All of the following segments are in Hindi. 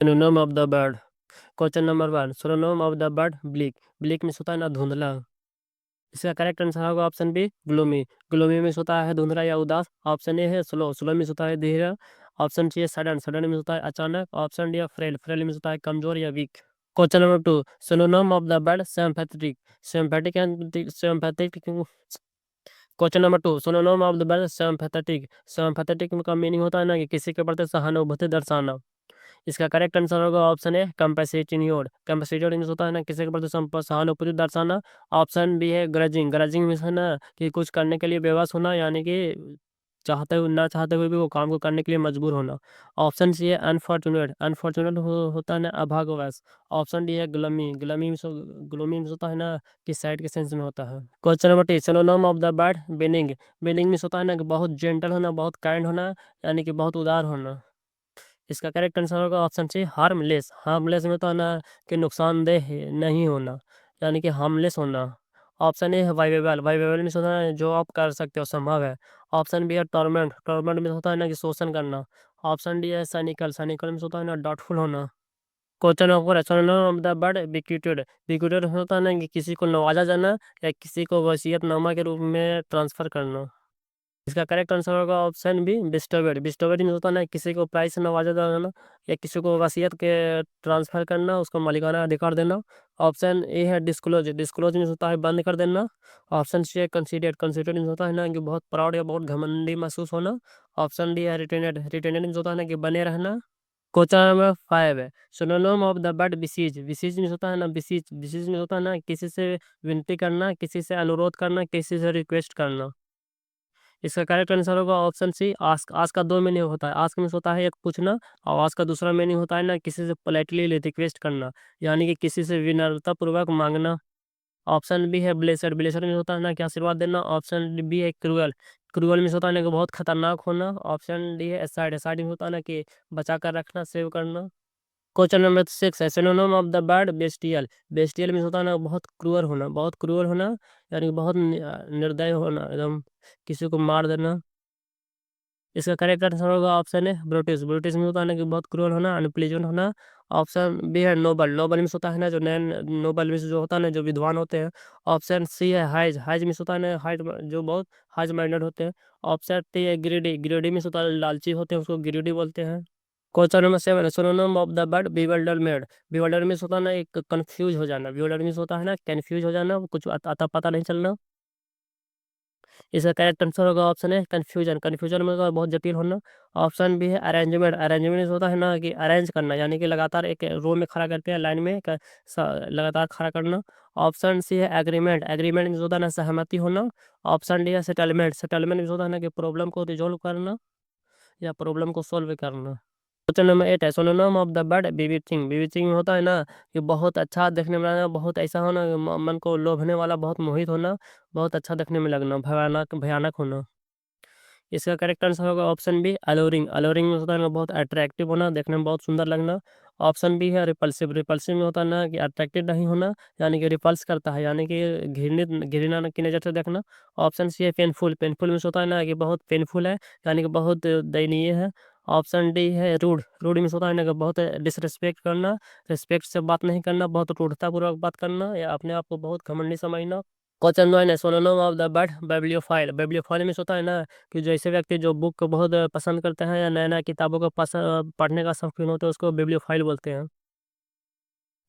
Synonym of the word. Question number 1, synonym of the word bleak. Bleak means होता है ना धुंधला। इसका करेक्ट आंसर होगा option B gloomy. Gloomy means होता है धुंधला या उदास। ऑप्शन ए है स्लो। स्लो मीन्स होता है धीरे। ऑप्शन सी है सडन। सडन मीन्स होता है अचानक। ऑप्शन डी है फ्रेल। फ्रेल मीन्स होता है कमजोर या weak. Question number 2, synonym of the bird sympathetic. Sympathic and sympathic. Question number 2, synonym of the word sympathetic. Sympathetic का मीनिंग होता है ना कि किसी के प्रति सहानुभूति दर्शाना। इसका करेक्ट आंसर होगा option A compassionate. Compassionate means होता है ना किसी के प्रति सहानुभूति दर्शाना। ऑप्शन बी है ग्रजिंग। ग्रजिंग मीन्स है ना कि कुछ करने के लिए बेबस होना, यानी कि चाहते हुए ना चाहते हुए भी वो काम को करने के लिए मजबूर होना। ऑप्शन सी है अनफॉर्चुनेट। अनफॉर्चुनेट होता है ना अभाग्यवश। ऑप्शन डी है ग्लमी। ग्लोमी मीन्स होता है ना कि सैड के सेंस में होता है। Question number 3, synonym of the word benign. Benign means होता है ना कि बहुत जेंटल होना, बहुत काइंड होना, यानी कि बहुत उदार होना। इसका करेक्ट आंसर होगा ऑप्शन सी हार्मलेस। हार्मलेस में तो है ना कि नुकसानदेह नहीं होना, यानी कि हार्मलेस होना। ऑप्शन ए है वाइवेबल। वाइवेबल में होता है जो आप कर सकते हो, संभव है। ऑप्शन बी है टॉर्मेंट। टॉर्मेंट में होता है ना कि शोषण करना। ऑप्शन डी है साइनिकल। साइनिकल में होता है ना डाउटफुल होना। Question number of the bird बिक्यूटेड। बिक्यूटेड होता है ना कि किसी को नवाजा जाना या किसी को वसीयतनामा के रूप में ट्रांसफर करना। इसका करेक्ट आंसर होगा ऑप्शन बी बिस्टोवेड। बिस्टोवेड मीन्स होता है ना किसी को प्राइस से नवाजा जाना या किसी को वसीयत के ट्रांसफर करना, उसको मालिकाना अधिकार देना। ऑप्शन ए है डिस्क्लोज। डिस्क्लोज मीन्स होता है बंद कर देना। ऑप्शन सी है कंसीडर्ड। कंसीडर्ड मीन्स होता है ना कि बहुत प्राउड या बहुत घमंडी महसूस होना। ऑप्शन डी है रिटेनेड। रिटेनेड मीन्स होता है ना कि बने रहना। क्वेश्चन नंबर 5 है, synonym of the word besiege. Besiege means होता है ना बिसीज। बिसीज मीन्स होता है ना किसी से विनती करना, किसी से अनुरोध करना, किसी से रिक्वेस्ट करना। इसका करेक्ट आंसर होगा ऑप्शन सी आस्क। आस्क का दो मीनिंग होता है। आस्क मीन्स होता है एक पूछना, और आस्क का दूसरा मीनिंग होता है ना किसी से पोलाइटली रिक्वेस्ट करना, यानी कि किसी से विनम्रता पूर्वक मांगना। ऑप्शन बी है ब्लेसड। ब्लेसड मीन्स होता है ना कि आशीर्वाद देना। ऑप्शन बी है क्रूअल। क्रूअल मीन्स होता है ना कि बहुत खतरनाक होना। ऑप्शन डी है एसाइड। एसाइड मीन्स होता है ना कि बचा कर रखना, सेव करना। क्वेश्चन नंबर 6 है, synonym of the word bestial. Bestial means होता है ना बहुत क्रूअल होना। बहुत क्रूअल होना, यानी कि बहुत निर्दय होना, एकदम किसी को मार देना। इसका करेक्ट आंसर होगा ऑप्शन है ब्रिटिश। ब्रिटिश में होता है ना कि बहुत क्रूअल होना, अनप्लीजेंट होना। ऑप्शन बी है नोबल। नोबल मीन्स होता है ना जो नैन। नोबल मीन्स जो होता है ना जो विद्वान होते हैं। ऑप्शन सी है हाइज। हाइज मीन्स होता है ना हाइट, जो बहुत हाइज माइंडेड होते हैं। ऑप्शन टी है ग्रीडी। ग्रीडी मीन्स होता है लालची होते हैं, उसको ग्रीडी बोलते हैं। क्वेश्चन नंबर 7 है, synonym of the word bewilderment। bewilder means होता है ना एक कंफ्यूज हो जाना। bewilder मीन्स होता है ना कंफ्यूज हो जाना, कुछ आता पता नहीं चलना। इसका करेक्ट आंसर होगा ऑप्शन है कंफ्यूजन। कंफ्यूजन में होगा बहुत जटिल होना। ऑप्शन बी है अरेंजमेंट। अरेंजमेंट होता है ना कि अरेंज करना, यानी कि लगातार एक रो में खड़ा करते हैं, लाइन में लगातार खड़ा करना। ऑप्शन सी है एग्रीमेंट। एग्रीमेंट मीन्स होता है ना सहमति होना। ऑप्शन डी है सेटलमेंट। सेटलमेंट मीन्स होता है ना कि प्रॉब्लम को रिजोल्व करना या प्रॉब्लम को सॉल्व करना। क्वेश्चन नंबर 8 है, सिनोनिम ऑफ द वर्ड बीविचिंग। बीविचिंग होता है ना कि बहुत अच्छा देखने में लगना, बहुत ऐसा होना मन को लोभने वाला, बहुत मोहित होना, बहुत अच्छा देखने में लगना, भयानक भयानक होना। इसका करेक्ट आंसर होगा ऑप्शन बी अलोरिंग। अलोरिंग में होता है ना बहुत अट्रैक्टिव होना, देखने में बहुत सुंदर लगना। ऑप्शन बी है रिपल्सिव। रिपल्सिव में होता है ना कि अट्रैक्टिव नहीं होना, यानी कि रिपल्स करता है, यानी कि घृणित घृणा की नज़र से देखना। ऑप्शन सी है पेनफुल। पेनफुल में होता है ना कि बहुत पेनफुल है, यानी कि बहुत दयनीय है। ऑप्शन डी है रूड। रूड में होता है ना कि बहुत डिसरिस्पेक्ट करना, रिस्पेक्ट से बात नहीं करना, बहुत रूढ़तापूर्वक बात करना, या अपने आप को बहुत घमंडी समझना। क्वेश्चन 9 है, सिनोनिम ऑफ द वर्ड बाइब्लियोफाइल। बाइब्लियोफाइल में होता है ना कि जैसे व्यक्ति जो बुक को बहुत पसंद करते हैं या नया नया किताबों को पसंद पढ़ने का शौकीन होते हैं, उसको बिब्लियोफाइल बोलते हैं।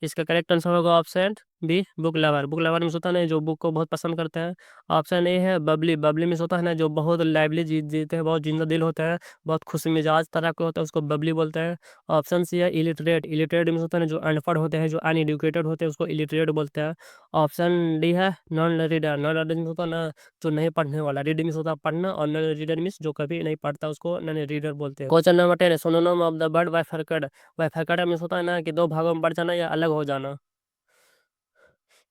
इसका करेक्ट आंसर होगा option B book lover. Book lover में होता है ना जो बुक को बहुत पसंद करते हैं। ऑप्शन ए है बबली। बबली में होता है ना जो बहुत लाइवली जीते हैं, बहुत जिंदा दिल होते हैं, बहुत खुश मिजाज तरह के होते हैं, उसको बबली बोलते हैं। ऑप्शन सी है इलिटरेट। इलिटरेट में होता है ना जो अनपढ़ होते हैं, जो अनएडुकेटेड होते हैं, उसको इलिटरेट बोलते हैं। ऑप्शन डी है नॉन रीडर। नॉन रीडर में होता है ना जो नहीं पढ़ने वाला। रीडिंग में होता है पढ़ना, और नॉन रीडर मीन्स जो कभी नहीं पढ़ता, उसको नॉन रीडर बोलते हैं। क्वेश्चन नंबर 10 है, synonym of the word bifurcate. Bifurcate means होता है ना कि दो भागों में बढ़ जाना या अलग हो जाना।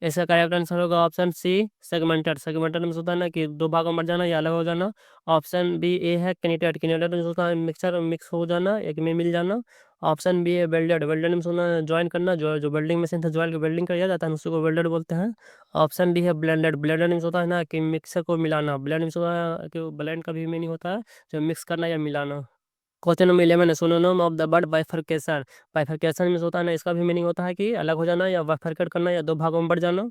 इसका करेक्ट आंसर होगा ऑप्शन सी सेगमेंटेड। सेगमेंटेड में होता है ना कि दो भागों में बढ़ जाना या अलग हो जाना। ऑप्शन बी ए है किनेटेड। किनेटेड में होता है मिक्सर मिक्स हो जाना, एक में मिल जाना। ऑप्शन बी है वेल्डेड। वेल्डेड में होना ज्वाइन करना, जो जो वेल्डिंग मशीन से ज्वाइन वेल्डिंग किया जाता है उसी को वेल्डेड बोलते हैं। ऑप्शन डी है ब्लेंडेड। ब्लेंडेड में होता है ना कि मिक्सर को मिलाना। ब्लेंड में होता है कि ब्लेंड का भी मीनिंग होता है जो मिक्स करना या मिलाना। Question number 11 synonym of the word bifurcation. Bifurcation means होता है ना, इसका भी मीनिंग होता है कि अलग हो जाना या बाइफरकेट करना या दो भागों में बढ़ जाना।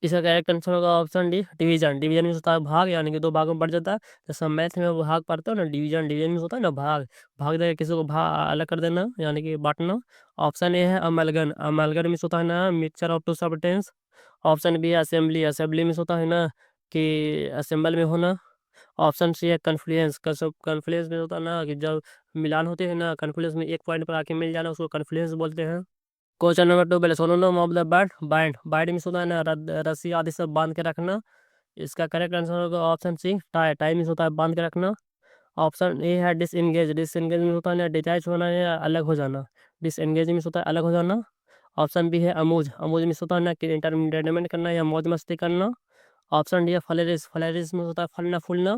इसका करेक्ट आंसर होगा option D, division. Division means होता है भाग, यानी कि दो भागों में बढ़ जाता है। जैसे मैथ में वो भाग पढ़ते हो ना, डिवीजन। डिवीजन मींस होता है ना भाग, भाग देकर किसी को भाग अलग कर देना, यानी कि बांटना। ऑप्शन ए है अमलगन। अमलगन मींस होता है ना mixture of two substance. Option B है असेंबली। असेंबली मींस होता है ना कि असेंबल में होना। ऑप्शन सी है कन्फ्लुएंस। कन्फ्लुएंस में होता है ना कि जब मिलान होते हैं ना, कन्फ्लुएंस में एक पॉइंट पर आके मिल जाना, उसको कन्फ्लुएंस बोलते हैं। क्वेश्चन नंबर 2 पहले synonym of the word bind. Bind means होता है ना रस्सी आदि से बांध के रखना। इसका करेक्ट आंसर होगा option C, tie. Tie means होता है बांध के रखना। ऑप्शन ए है डिसएंगेज। डिसएंगेज मींस होता है ना डिटैच होना या अलग हो जाना। डिसएंगेज मींस होता है अलग हो जाना। ऑप्शन बी है अमूज। अमूज मींस होता है ना कि इंटरटेनमेंट करना या मौज मस्ती करना। ऑप्शन डी है फलेरिस। फलेरिस मींस होता है फलना फूलना।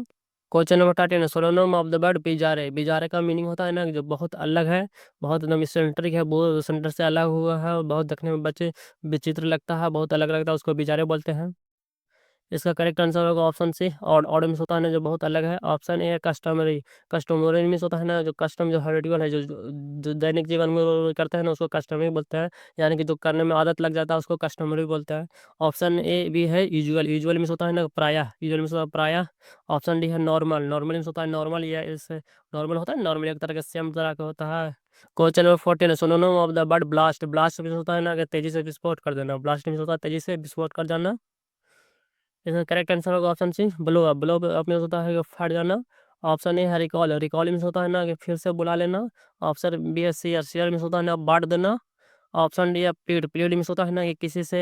Question number 13 synonym of the word bizarre. Bizarre का मीनिंग होता है ना कि जो बहुत अलग है, बहुत एकदम सेंट्रिक है, बहुत सेंटर से अलग हुआ है और बहुत देखने में बच्चे विचित्र लगता है, बहुत अलग लगता है, उसको बिजारे बोलते हैं। इसका करेक्ट आंसर होगा ऑप्शन सी, और ऑड मीन्स होता है ना जो बहुत अलग है। ऑप्शन ए है कस्टमरी। कस्टमरी मीन्स होता है ना जो कस्टम, जो हैबिचुअल है, जो दैनिक जीवन में वो करते हैं ना, उसको कस्टमरी बोलते हैं। यानी कि जो करने में आदत लग जाता है उसको कस्टमरी बोलते हैं। ऑप्शन ए भी है यूजुअल। यूजुअल मीन्स होता है ना प्रायः। यूजुअल मीन्स होता है प्रायः। ऑप्शन डी है नॉर्मल। नॉर्मल मीन्स होता है नॉर्मल, या इससे नॉर्मल होता है नॉर्मल एक तरह के सेम तरह का होता है। Question number 14 synonym of the word blast. Blast means होता है ना कि तेजी से विस्फोट कर देना। ब्लास्ट मीन्स होता है तेजी से विस्फोट कर जाना। इसका करेक्ट आंसर होगा option C, blow up. Blow up means होता है कि फट जाना। ऑप्शन ए है रिकॉल। रिकॉल मीन्स होता है ना कि फिर से बुला लेना। ऑप्शन बी है शेयर। शेयर मीन्स होता है ना बांट देना। ऑप्शन डी है प्लीड। प्लीड मीन्स होता है ना कि किसी से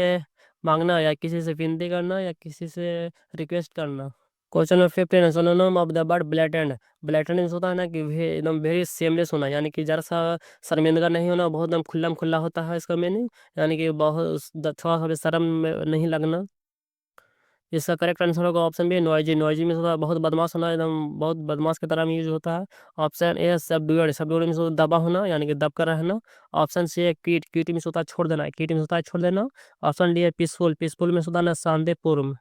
मांगना या किसी से विनती करना या किसी से रिक्वेस्ट करना। क्वेश्चन नंबर 15 है synonym of the word blatant. Blatant means होता है ना कि एकदम वेरी सेमलेस होना, यानी कि जरा सा शर्मिंदा नहीं होना, बहुत एकदम खुल्लम खुल्ला होता है इसका मीनिंग। यानी कि बहुत थोड़ा सा भी शर्म में नहीं लगना। इसका करेक्ट आंसर होगा ऑप्शन बी, नॉइजी। नॉइजी में होता है बहुत बदमाश होना, एकदम बहुत बदमाश की तरह में यूज होता है। Option A subdued. Subdued means दबा होना, यानी कि दब कर रहना। ऑप्शन सी है कीट। कीट मीन्स होता है छोड़ देना। कीट मीन्स होता है छोड़ देना। ऑप्शन डी है पीसफुल। पीसफुल मीन्स होता है ना शांतिपूर्ण।